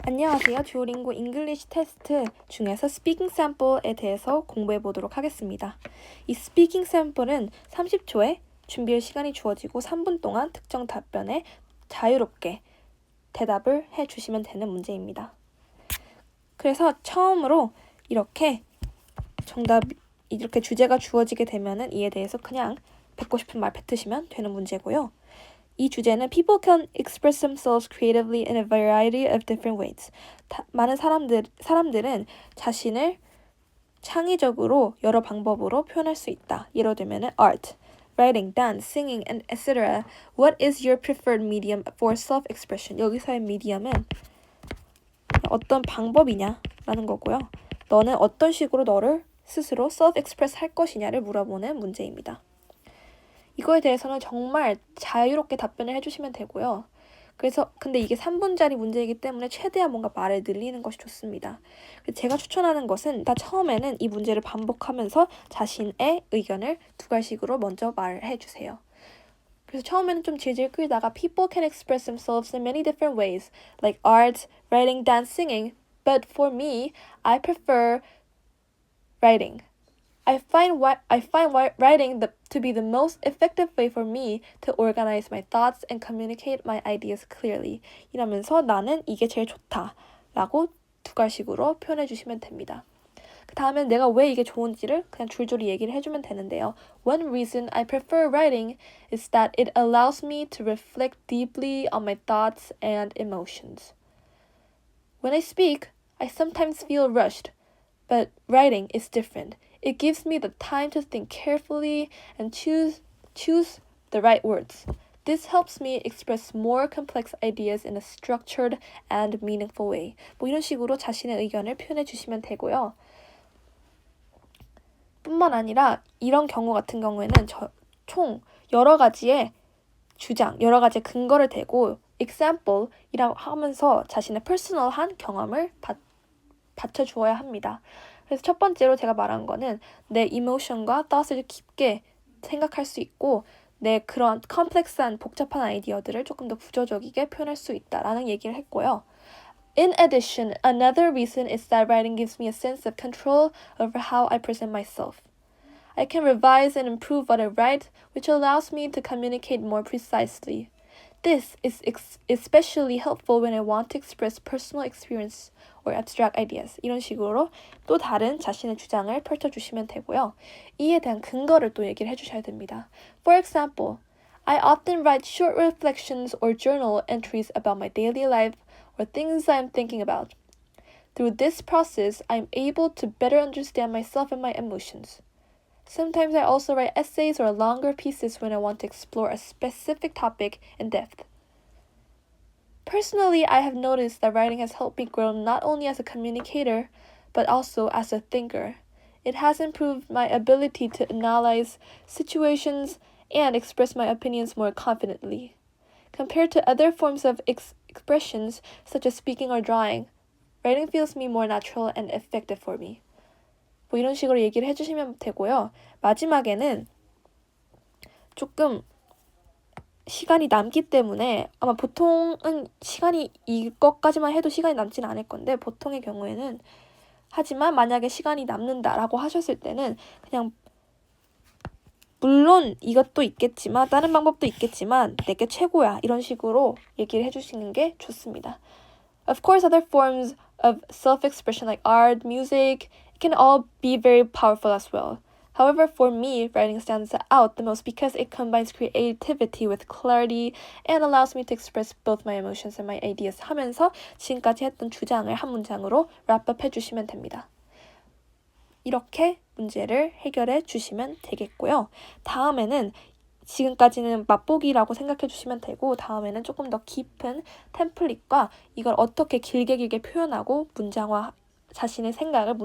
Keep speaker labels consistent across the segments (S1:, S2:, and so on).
S1: 안녕하세요. 듀오링고 잉글리시 테스트 중에서 스피킹 샘플에 대해서 공부해 보도록 하겠습니다. 이 스피킹 샘플은 30초에 준비할 시간이 주어지고 3분 동안 특정 답변에 자유롭게 대답을 해 주시면 되는 문제입니다. 그래서 처음으로 이렇게 주제가 주어지게 되면은 이에 대해서 그냥 뱉고 싶은 말 뱉으시면 되는 문제고요. 이 주제는 People can express themselves creatively in a variety of different ways. 많은 사람들은 자신을 창의적으로 여러 방법으로 표현할 수 있다. 예를 들면 art, writing, dance, singing, and etc. What is your preferred medium for self-expression? 여기서의 medium은 어떤 방법이냐라는 거고요. 너는 어떤 식으로 너를 스스로 self-express 할 것이냐를 물어보는 문제입니다. 이거에 대해서는 정말 자유롭게 답변을 해주시면 되고요. 근데 이게 3분짜리 문제이기 때문에 최대한 뭔가 말을 늘리는 것이 좋습니다. 제가 추천하는 것은 처음에는 이 문제를 반복하면서 자신의 의견을 두 가지식으로 먼저 말해 주세요. 그래서 처음에는 좀 질질 끌다가 People can express themselves in many different ways, like art, writing, dance, singing. But for me, I prefer writing. I find writing to be the most effective way for me to organize my thoughts and communicate my ideas clearly. 이러면서 나는 이게 제일 좋다 라고 두 가지식으로 표현해 주시면 됩니다. 그 다음엔 내가 왜 이게 좋은지를 그냥 줄줄이 얘기를 해주면 되는데요. One reason I prefer writing is that it allows me to reflect deeply on my thoughts and emotions. When I speak, I sometimes feel rushed, but writing is different. It gives me the time to think carefully and choose the right words. This helps me express more complex ideas in a structured and meaningful way. 이런 식으로 자신의 의견을 표현해 주시면 되고요. 뿐만 아니라 이런 경우 같은 경우에는 총 여러 가지의 주장, 여러 가지 근거를 대고 example이라고 하면서 자신의 퍼스널한 경험을 받쳐주어야 합니다. 그래서 첫 번째로 제가 말한 거는 내 이모션과 thought을 깊게 생각할 수 있고 내 그런 컴플렉스한 복잡한 아이디어들을 조금 더 구조적이게 표현할 수 있다라는 얘기를 했고요. In addition, another reason is that writing gives me a sense of control over how I present myself. I can revise and improve what I write, which allows me to communicate more precisely. This is especially helpful when I want to express personal experience or abstract ideas. 이런 식으로 또 다른 자신의 주장을 펼쳐주시면 되고요. 이에 대한 근거를 또 얘기를 해주셔야 됩니다. For example, I often write short reflections or journal entries about my daily life or things I'm thinking about. Through this process, I'm able to better understand myself and my emotions. Sometimes I also write essays or longer pieces when I want to explore a specific topic in depth. Personally, I have noticed that writing has helped me grow not only as a communicator, but also as a thinker. It has improved my ability to analyze situations and express my opinions more confidently. Compared to other forms of expressions, such as speaking or drawing, writing feels more natural and effective for me. 이런 식으로 얘기를 해주시면 되고요. 마지막에는 조금 시간이 남기 때문에 아마 보통은 시간이 이것까지만 해도 시간이 남지는 않을 건데 보통의 경우에는 하지만 만약에 시간이 남는다라고 하셨을 때는 그냥 물론 이것도 있겠지만 다른 방법도 있겠지만 내게 최고야 이런 식으로 얘기를 해주시는 게 좋습니다. Of course, other forms of self-expression like art, music, can all be very powerful as well. However, for me, writing stands out the most because it combines creativity with clarity and allows me to express both my emotions and my ideas 하면서 지금까지 했던 주장을 한 문장으로 랩업 해주시면 됩니다. 이렇게 문제를 해결해 주시면 되겠고요. 다음에는 지금까지는 맛보기라고 생각해 주시면 되고 다음에는 조금 더 깊은 템플릿과 이걸 어떻게 길게 표현하고 자신의 생각을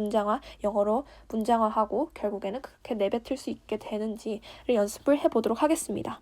S1: 영어로 문장화하고 결국에는 그렇게 내뱉을 수 있게 되는지를 연습을 해보도록 하겠습니다.